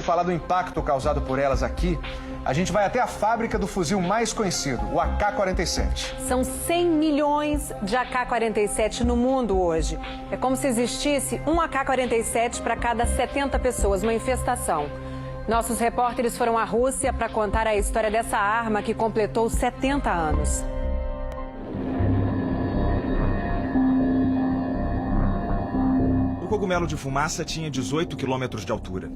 Falar do impacto causado por elas aqui, a gente vai até a fábrica do fuzil mais conhecido, o AK-47. São 100 milhões de AK-47 no mundo hoje. É como se existisse um AK-47 para cada 70 pessoas, uma infestação. Nossos repórteres foram à Rússia para contar a história dessa arma que completou 70 anos. O cogumelo de fumaça tinha 18 quilômetros de altura.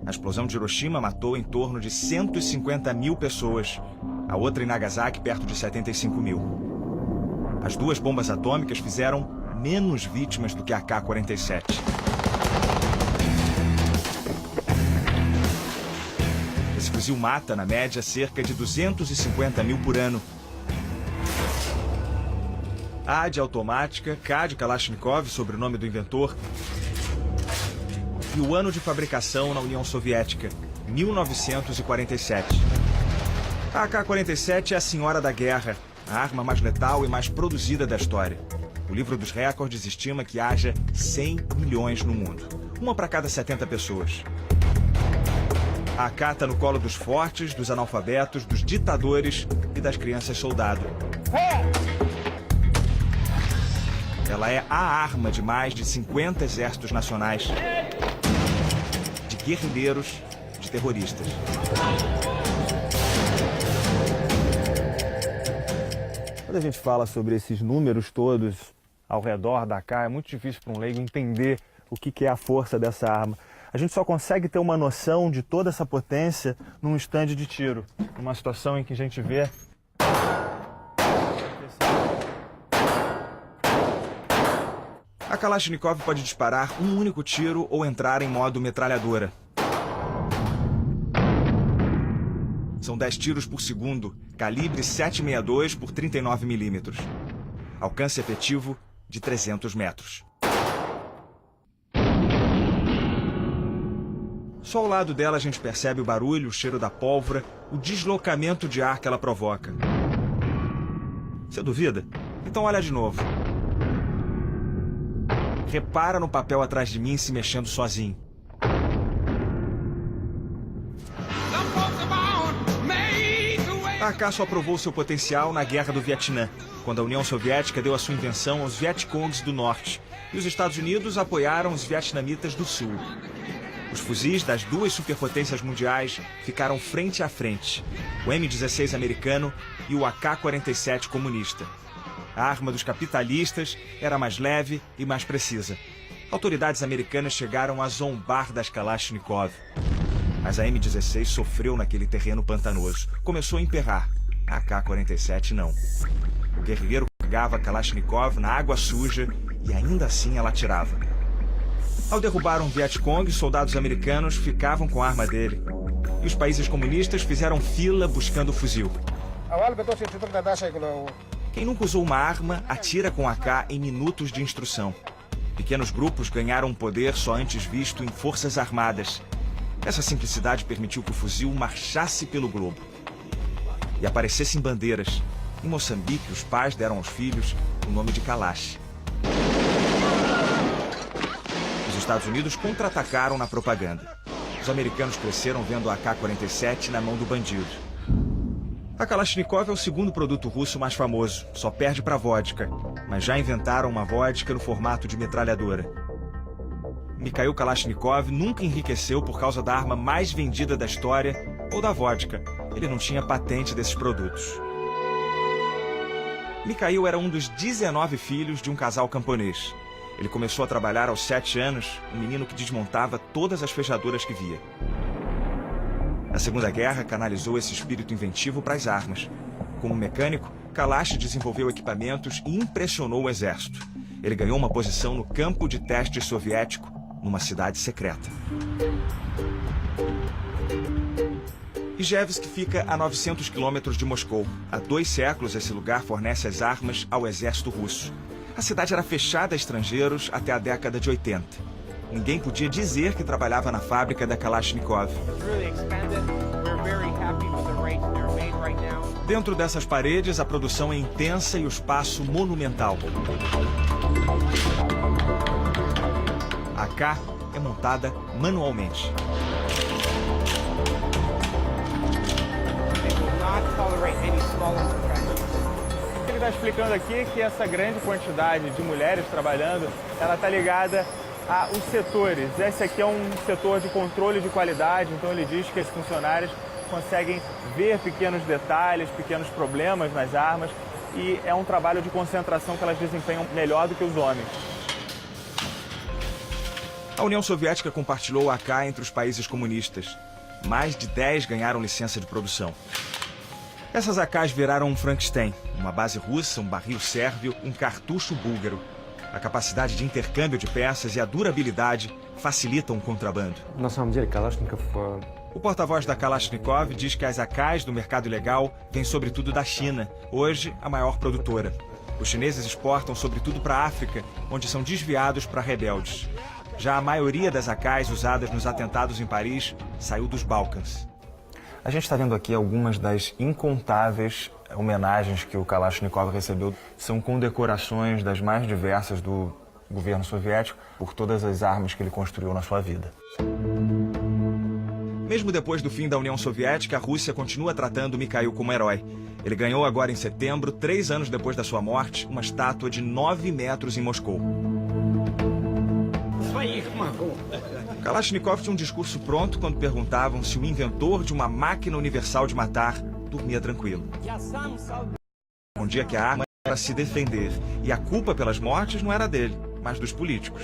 A explosão de Hiroshima matou em torno de 150 mil pessoas. A outra em Nagasaki, perto de 75 mil. As duas bombas atômicas fizeram menos vítimas do que a AK-47. Esse fuzil mata, na média, cerca de 250 mil por ano. A de automática, K de Kalashnikov, sobrenome do inventor, e o ano de fabricação na União Soviética, 1947. A AK-47 é a senhora da guerra, a arma mais letal e mais produzida da história. O livro dos recordes estima que haja 100 milhões no mundo, uma para cada 70 pessoas. A AK está no colo dos fortes, dos analfabetos, dos ditadores e das crianças soldado. Ela é a arma de mais de 50 exércitos nacionais, de guerrilheiros, de terroristas. Quando a gente fala sobre esses números todos ao redor da AK, é muito difícil para um leigo entender o que é a força dessa arma. A gente só consegue ter uma noção de toda essa potência num estande de tiro, numa situação em que a gente vê a Kalashnikov pode disparar um único tiro ou entrar em modo metralhadora. São 10 tiros por segundo, calibre 7,62 por 39 milímetros. Alcance efetivo de 300 metros. Só ao lado dela a gente percebe o barulho, o cheiro da pólvora, o deslocamento de ar que ela provoca. Você duvida? Então olha de novo. Repara no papel atrás de mim se mexendo sozinho. A AK só provou seu potencial na Guerra do Vietnã, quando a União Soviética deu a sua invenção aos Vietcongs do Norte e os Estados Unidos apoiaram os vietnamitas do Sul. Os fuzis das duas superpotências mundiais ficaram frente a frente, o M16 americano e o AK-47 comunista. A arma dos capitalistas era mais leve e mais precisa. Autoridades americanas chegaram a zombar das Kalashnikov. Mas a M16 sofreu naquele terreno pantanoso. Começou a emperrar. A AK-47 não. O guerrilheiro carregava a Kalashnikov na água suja e ainda assim ela atirava. Ao derrubar um Vietcong, soldados americanos ficavam com a arma dele. E os países comunistas fizeram fila buscando o fuzil. Quem nunca usou uma arma, atira com AK em minutos de instrução. Pequenos grupos ganharam um poder só antes visto em forças armadas. Essa simplicidade permitiu que o fuzil marchasse pelo globo e aparecesse em bandeiras. Em Moçambique, os pais deram aos filhos o nome de Kalash. Os Estados Unidos contra-atacaram na propaganda. Os americanos cresceram vendo a AK-47 na mão do bandido. A Kalashnikov é o segundo produto russo mais famoso, só perde para a vodka, mas já inventaram uma vodka no formato de metralhadora. Mikhail Kalashnikov nunca enriqueceu por causa da arma mais vendida da história ou da vodka. Ele não tinha patente desses produtos. Mikhail era um dos 19 filhos de um casal camponês. Ele começou a trabalhar aos 7 anos, um menino que desmontava todas as fechaduras que via. A Segunda Guerra canalizou esse espírito inventivo para as armas. Como mecânico, Kalash desenvolveu equipamentos e impressionou o exército. Ele ganhou uma posição no campo de testes soviético, numa cidade secreta. Ijevsk fica a 900 quilômetros de Moscou. Há 2 séculos, esse lugar fornece as armas ao exército russo. A cidade era fechada a estrangeiros até a década de 80. Ninguém podia dizer que trabalhava na fábrica da Kalashnikov. Dentro dessas paredes, a produção é intensa e o espaço monumental. A AK é montada manualmente. explicando aqui que essa grande quantidade de mulheres trabalhando, ela está ligada aos setores. Esse aqui é um setor de controle de qualidade, então ele diz que as funcionárias conseguem ver pequenos detalhes, pequenos problemas nas armas, e é um trabalho de concentração que elas desempenham melhor do que os homens. A União Soviética compartilhou o AK entre os países comunistas. Mais de 10 ganharam licença de produção. Essas AKs viraram um Frankenstein, uma base russa, um barril sérvio, um cartucho búlgaro. A capacidade de intercâmbio de peças e a durabilidade facilitam o contrabando. O porta-voz da Kalashnikov diz que as AKs do mercado ilegal vêm sobretudo da China, hoje a maior produtora. Os chineses exportam sobretudo para a África, onde são desviados para rebeldes. Já a maioria das AKs usadas nos atentados em Paris saiu dos Balcãs. A gente está vendo aqui algumas das incontáveis homenagens que o Kalashnikov recebeu. São condecorações das mais diversas do governo soviético por todas as armas que ele construiu na sua vida. Mesmo depois do fim da União Soviética, a Rússia continua tratando Mikhail como herói. Ele ganhou agora em setembro, 3 anos depois da sua morte, uma estátua de 9 metros em Moscou. Kalashnikov tinha um discurso pronto quando perguntavam se o inventor de uma máquina universal de matar dormia tranquilo. Respondia que a arma era se defender e a culpa pelas mortes não era dele, mas dos políticos.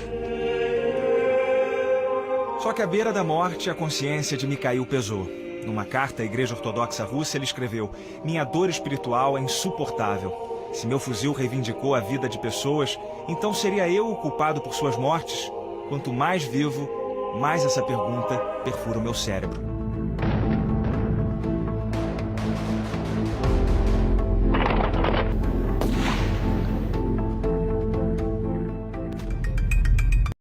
Só que à beira da morte, a consciência de Mikhail pesou. Numa carta à Igreja Ortodoxa Russa, ele escreveu: "Minha dor espiritual é insuportável. Se meu fuzil reivindicou a vida de pessoas, então seria eu o culpado por suas mortes? Quanto mais vivo, mais essa pergunta perfura o meu cérebro."